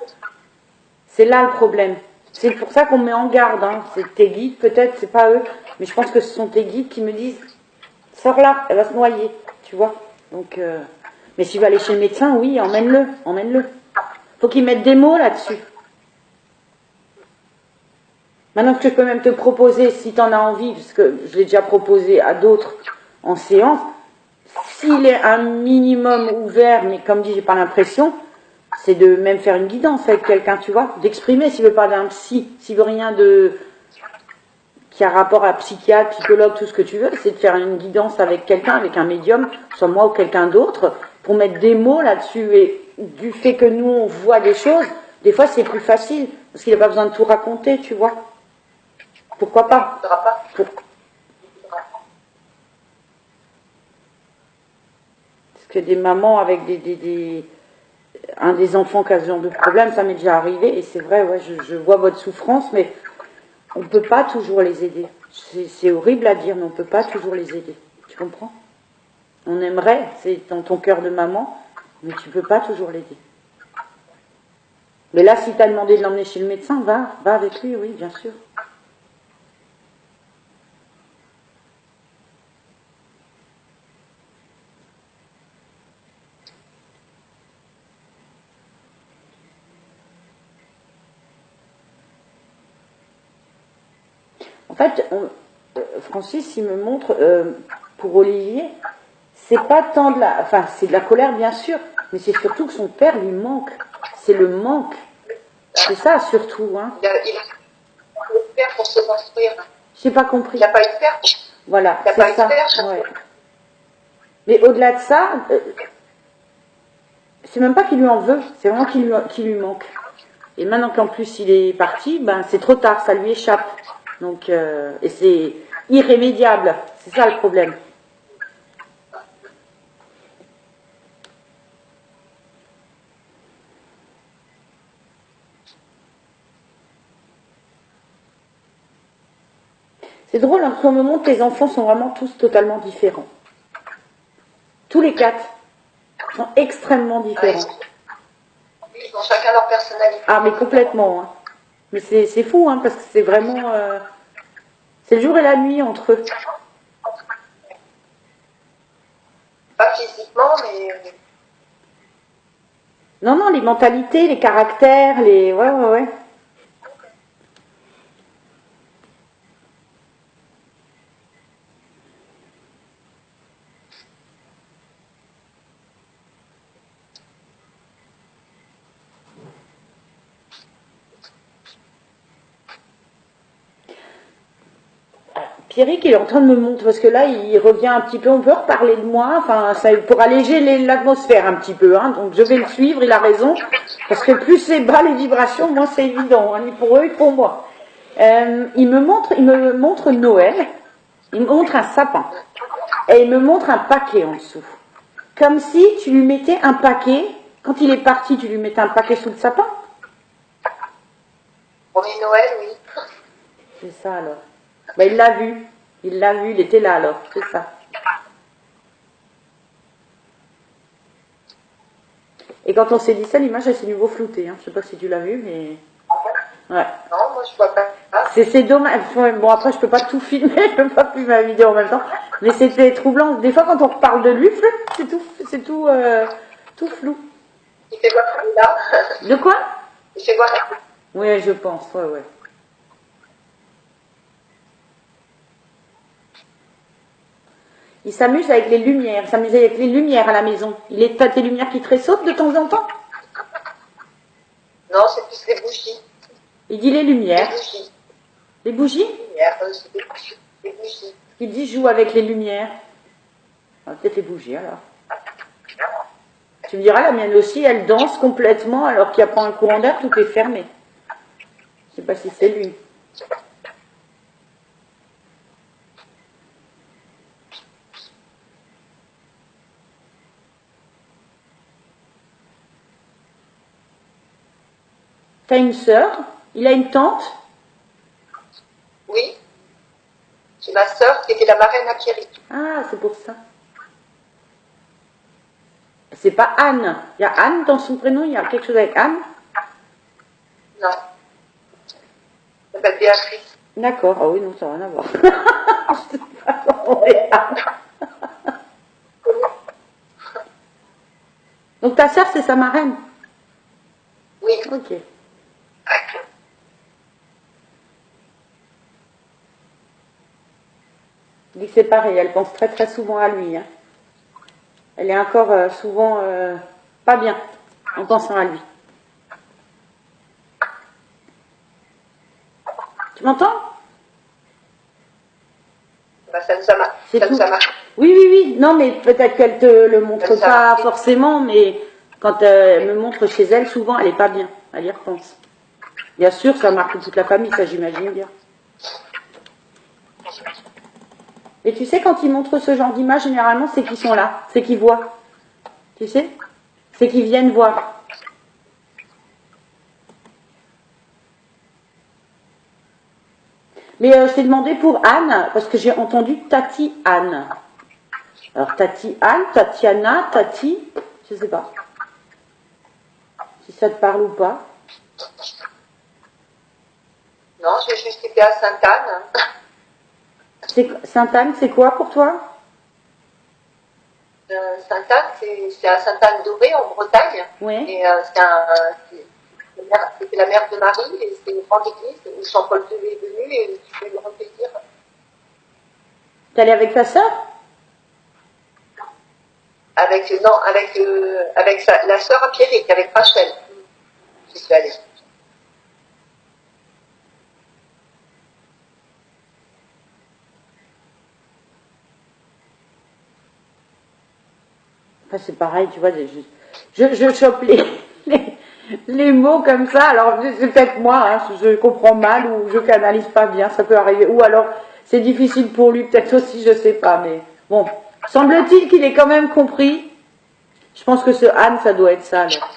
C'est là le problème. C'est pour ça qu'on me met en garde, hein. C'est tes guides, peut-être, c'est pas eux, mais je pense que ce sont tes guides qui me disent, sors là, elle va se noyer, tu vois. Donc, mais s'il va aller chez le médecin, oui, emmène-le. Faut qu'il mette des mots là-dessus. Maintenant que je peux même te proposer, si tu en as envie, parce que je l'ai déjà proposé à d'autres en séance, s'il est un minimum ouvert, mais comme dit, j'ai pas l'impression, c'est de même faire une guidance avec quelqu'un, tu vois, d'exprimer s'il veut pas d'un psy, s'il veut rien de qui a rapport à psychiatre, psychologue, tout ce que tu veux, c'est de faire une guidance avec quelqu'un, avec un médium, soit moi ou quelqu'un d'autre, pour mettre des mots là-dessus. Et du fait que nous, on voit des choses, des fois c'est plus facile, parce qu'il n'a pas besoin de tout raconter, tu vois. Pourquoi pas? Parce que des mamans avec un des enfants qui a ce genre de problème, ça m'est déjà arrivé, et c'est vrai, ouais, je vois votre souffrance, mais on ne peut pas toujours les aider. C'est horrible à dire, mais on ne peut pas toujours les aider. Tu comprends? On aimerait, c'est dans ton cœur de maman, mais tu ne peux pas toujours l'aider. Mais là, si tu as demandé de l'emmener chez le médecin, va avec lui, oui, bien sûr. En fait, Francis, il me montre, pour Olivier, c'est pas tant de la... Enfin, c'est de la colère, bien sûr, mais c'est surtout que son père lui manque. C'est le manque. C'est ça, surtout. Hein. Il a le père pour se construire. J'ai pas compris. Il n'a pas eu de père. Voilà, il n'a pas eu de père. Ouais. Mais au-delà de ça, c'est même pas qu'il lui en veut, c'est vraiment qu'il lui manque. Et maintenant qu'en plus il est parti, ben c'est trop tard, ça lui échappe. Donc, et c'est irrémédiable, c'est ça le problème. C'est drôle, hein, qu'au moment tes enfants sont vraiment tous totalement différents. Tous les quatre sont extrêmement différents. Ils ont chacun leur personnalité. Ah, mais complètement. Hein. Mais c'est fou, hein, parce que c'est vraiment... c'est le jour et la nuit entre eux. Pas physiquement, mais... Non, les mentalités, les caractères, les... Ouais. Pierrick, il est en train de me montrer, parce que là, il revient un petit peu, on peut reparler de moi, enfin, ça, pour alléger l'atmosphère un petit peu, hein, donc je vais le suivre, il a raison, parce que plus c'est bas les vibrations, moins c'est évident, hein, ni pour eux, ni pour moi. Il me montre Noël, il me montre un sapin, et il me montre un paquet en dessous. Comme si tu lui mettais un paquet, quand il est parti, tu lui mettais un paquet sous le sapin. Premier Noël, oui. C'est ça alors. Ben, il l'a vu, il était là alors, c'est ça. Et quand on s'est dit ça, l'image elle s'est nouveau floutée, hein. Je sais pas si tu l'as vu, mais... Ouais. Non, moi je vois pas. C'est dommage, bon après je peux pas tout filmer, je peux pas filmer ma vidéo en même temps, mais c'était troublant. Des fois quand on reparle de lui, c'est tout flou. Il fait quoi là? De quoi? Il fait quoi? Oui, je pense, ouais. Il s'amuse avec les lumières, il s'amuse avec les lumières à la maison. T'as tes lumières qui tressautent de temps en temps? Non, c'est plus les bougies. Il dit les lumières. Les bougies. Les bougies? Les lumières, c'est des bougies. Il dit joue avec les lumières. Ah, peut-être les bougies alors. Tu me diras, la mienne aussi, elle danse complètement alors qu'il n'y a pas un courant d'air, tout est fermé. Je sais pas si c'est lui. T'as une sœur? Il a une tante? Oui. J'ai ma sœur qui était la marraine à Pierrick. Ah, c'est pour ça. C'est pas Anne. Il y a Anne dans son prénom, il y a quelque chose avec Anne? Non. Elle s'appelle Béatrice. D'accord, ah oui, non, ça n'a rien à voir. Je sais pas comment on est Anne. Donc ta sœur, c'est sa marraine? Oui. Ok. Il dit que c'est pareil, elle pense très très souvent à lui. Hein. Elle est encore souvent pas bien en pensant à lui. Tu m'entends? Bah, ça nous a marqué. Oui, oui, oui. Non, mais peut-être qu'elle te le montre pas forcément, mais quand elle me montre chez elle, souvent, elle est pas bien. Elle y repense. Bien sûr, ça marque toute la famille, ça j'imagine bien. Et tu sais, quand ils montrent ce genre d'image, généralement, c'est qu'ils sont là, c'est qu'ils voient. Tu sais? C'est qu'ils viennent voir. Mais je t'ai demandé pour Anne, parce que j'ai entendu Tati Anne. Alors Tati Anne, Tatiana, Tati, je sais pas. Si ça te parle ou pas. Non, j'ai juste été à Sainte-Anne. Sainte-Anne, c'est quoi pour toi? Sainte-Anne, c'est à Sainte-Anne-d'Auray, en Bretagne. Oui. Et c'était la mère de Marie, et c'est une grande église où Jean-Paul II est venu, et je vais le recueillir. T'es allée avec ta sœur? Avec la sœur à Pierrick, avec Rachel. J'y suis allée. Enfin, c'est pareil, tu vois, je chope les mots comme ça, alors c'est peut-être moi, hein, je comprends mal ou je canalise pas bien, ça peut arriver, ou alors c'est difficile pour lui, peut-être aussi, je sais pas, mais bon, semble-t-il qu'il ait quand même compris. Je pense que ce Anne, ça doit être ça, alors.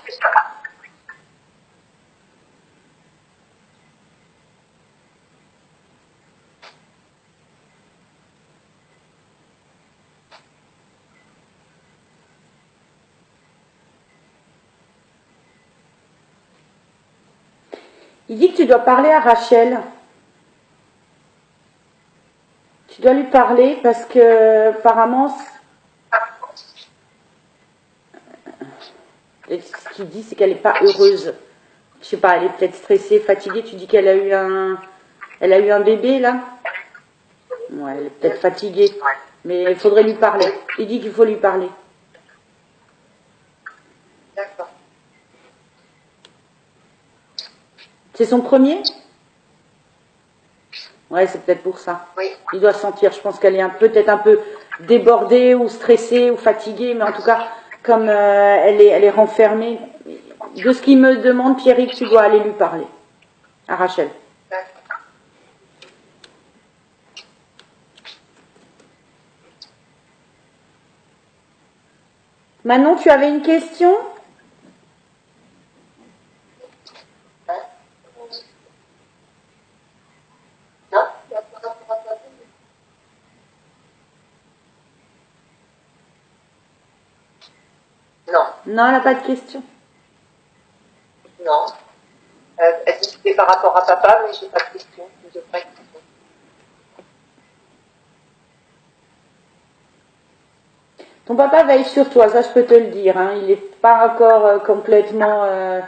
Il dit que tu dois parler à Rachel. Tu dois lui parler parce que apparemment, ce qu'il dit, c'est qu'elle n'est pas heureuse. Je sais pas, elle est peut-être stressée, fatiguée. Tu dis qu'elle a eu un bébé là. Ouais, elle est peut-être fatiguée, mais il faudrait lui parler. Il dit qu'il faut lui parler. D'accord. C'est son premier? Ouais, c'est peut-être pour ça. Oui. Il doit sentir, je pense qu'elle est peut-être un peu débordée ou stressée ou fatiguée, mais en tout cas, comme elle est renfermée, de ce qu'il me demande, Pierrick, tu dois aller lui parler. À Rachel. D'accord. Manon, tu avais une question? Non? Non. Non, elle n'a pas de question. Non. Elle dit que c'était par rapport à papa, mais j'ai pas de question. Je devrais. Ton papa veille sur toi, ça je peux te le dire. Hein. Il n'est pas encore complètement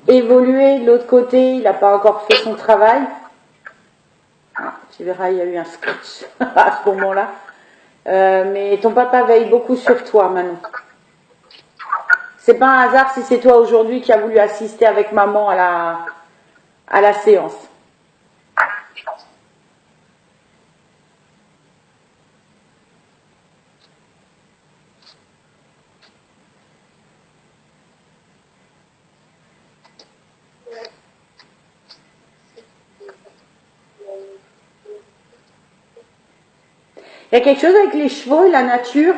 évolué de l'autre côté, il n'a pas encore fait son travail. Ah, tu verras, il y a eu un scratch à ce moment-là. Mais ton papa veille beaucoup sur toi, Manon. C'est pas un hasard si c'est toi aujourd'hui qui as voulu assister avec maman à la séance. Il y a quelque chose avec les chevaux et la nature.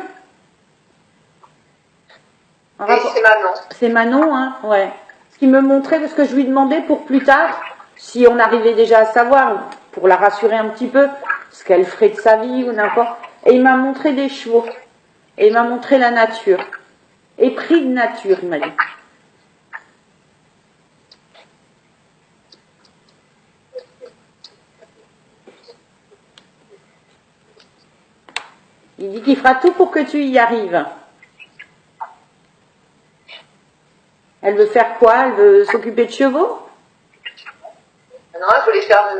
Oui, c'est Manon. C'est Manon, hein, ouais. Ce qu'il me montrait de ce que je lui demandais pour plus tard, si on arrivait déjà à savoir, pour la rassurer un petit peu, ce qu'elle ferait de sa vie ou n'importe. Et il m'a montré des chevaux. Et il m'a montré la nature. Épris de nature, il m'a dit. Il dit qu'il fera tout pour que tu y arrives. Elle veut faire quoi? Elle veut s'occuper de chevaux? Non, elle voulait faire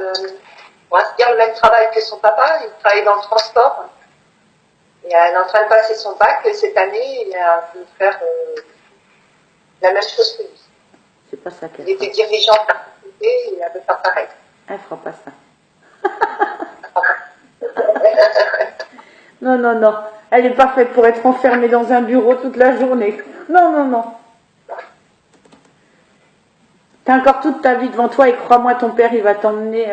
pour ainsi dire, le même travail que son papa. Il travaille dans le transport. Et elle est en train de passer son bac cette année et elle veut faire la même chose que lui. C'est pas ça qu'elle Il était fera. dirigeant de la société et elle veut faire pareil. Elle fera pas ça. Non, non, non. Elle n'est pas faite pour être enfermée dans un bureau toute la journée. Non, non, non. T'as encore toute ta vie devant toi et crois-moi, ton père, il va t'emmener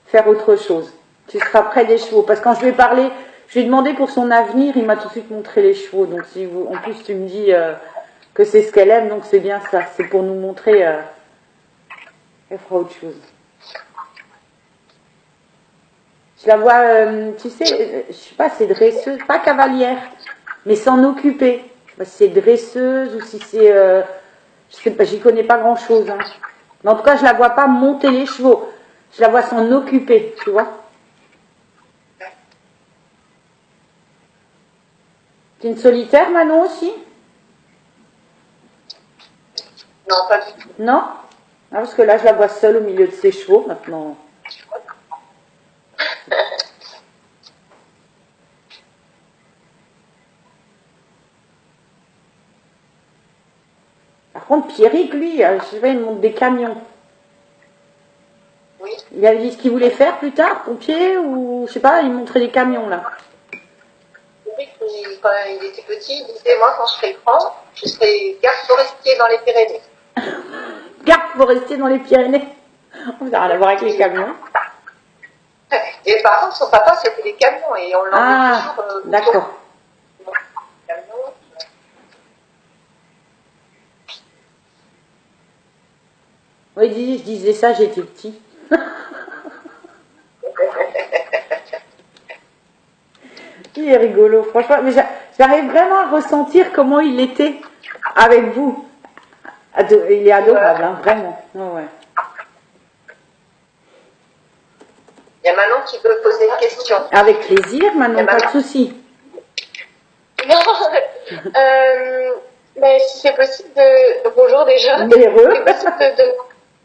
faire autre chose. Tu seras près des chevaux. Parce que quand je lui ai parlé, je lui ai demandé pour son avenir, il m'a tout de suite montré les chevaux. Donc si vous, en plus tu me dis que c'est ce qu'elle aime, donc c'est bien ça. C'est pour nous montrer qu'elle fera autre chose. Je la vois, tu sais, je sais pas, c'est dresseuse, pas cavalière, mais s'en occuper. Je sais pas si c'est dresseuse ou si c'est, je sais pas, j'y connais pas grand chose. Hein. Mais en tout cas, je la vois pas monter les chevaux. Je la vois s'en occuper, tu vois. C'est une solitaire, Manon, aussi? Non, pas du tout. Non? Ah, parce que là, je la vois seule au milieu de ses chevaux, maintenant. Par contre, Pierrick, lui, je sais, il monte des camions. Oui. Il avait dit ce qu'il voulait faire plus tard, pompier, ou je sais pas, il montrait des camions, là. Oui, quand il était petit, il disait, moi, quand je serai grand, je serai garde forestier dans les Pyrénées. Garde forestier dans les Pyrénées. On n'a rien à voir avec les camions. Et par contre, son papa, c'était les camions et on l'emmenait Ah, toujours. d'accord. Camions. Oui, je disais ça, j'étais petit. Il est rigolo, franchement. Mais j'arrive vraiment à ressentir comment il était avec vous. Il est adorable, hein, vraiment. Oh, ouais. Il y a Manon qui veut poser une question. Avec plaisir, Manon, pas de souci. Non, si c'est possible de... Bonjour déjà. Heureux. C'est possible de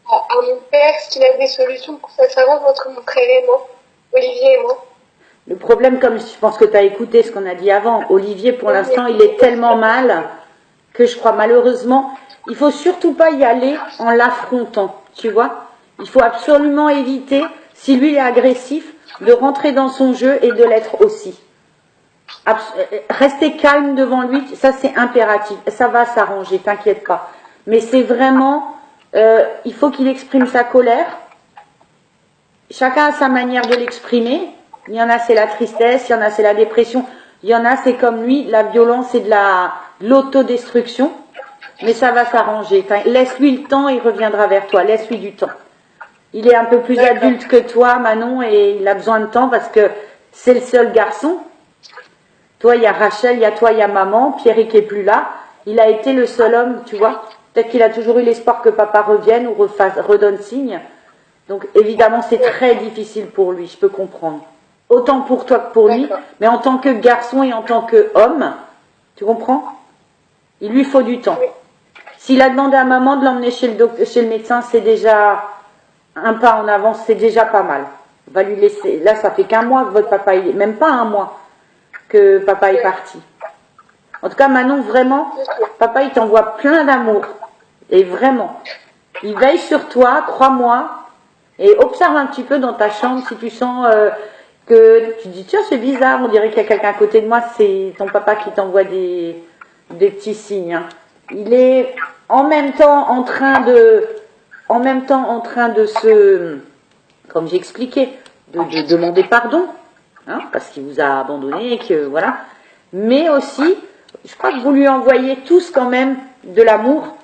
à mon père s'il a des solutions pour sa savante entre mon frère et moi, Olivier et moi. Le problème, comme je pense que tu as écouté ce qu'on a dit avant, Olivier, pour l'instant, il est tellement mal que je crois malheureusement, il faut surtout pas y aller en l'affrontant, tu vois. Il faut absolument éviter, si lui est agressif, de rentrer dans son jeu et de l'être aussi. Rester calme devant lui, ça c'est impératif. Ça va s'arranger, t'inquiète pas. Mais c'est vraiment, il faut qu'il exprime sa colère. Chacun a sa manière de l'exprimer. Il y en a c'est la tristesse, il y en a c'est la dépression, il y en a c'est comme lui, la violence et de l'autodestruction. Mais ça va s'arranger. Laisse-lui le temps et il reviendra vers toi. Laisse-lui du temps. Il est un peu plus adulte que toi, Manon, et il a besoin de temps parce que c'est le seul garçon. Toi, il y a Rachel, il y a toi, il y a maman. Pierrick est plus là. Il a été le seul homme, tu vois. Peut-être qu'il a toujours eu l'espoir que papa revienne ou redonne signe. Donc, évidemment, c'est très difficile pour lui, je peux comprendre. Autant pour toi que pour lui, mais en tant que garçon et en tant qu'homme, tu comprends? Il lui faut du temps. S'il a demandé à maman de l'emmener chez le médecin, c'est déjà un pas en avance, c'est déjà pas mal. On va lui laisser. Là, ça fait qu'un mois que votre papa est, même pas un mois que papa est parti. En tout cas, Manon, vraiment, papa, il t'envoie plein d'amour. Et vraiment, il veille sur toi, crois-moi, et observe un petit peu dans ta chambre si tu sens que tu dis, tiens, c'est bizarre, on dirait qu'il y a quelqu'un à côté de moi, c'est ton papa qui t'envoie des petits signes. Hein. Il est en même temps en train de se, comme j'ai expliqué, de demander pardon, hein, parce qu'il vous a abandonné, que voilà. Mais aussi, je crois que vous lui envoyez tous quand même de l'amour.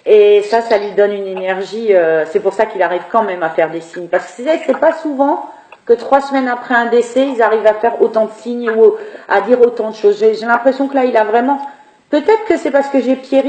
Et ça lui donne une énergie. C'est pour ça qu'il arrive quand même à faire des signes. Parce que c'est pas souvent que 3 semaines après un décès, ils arrivent à faire autant de signes ou à dire autant de choses. J'ai l'impression que là, il a vraiment... Peut-être que c'est parce que j'ai Pierre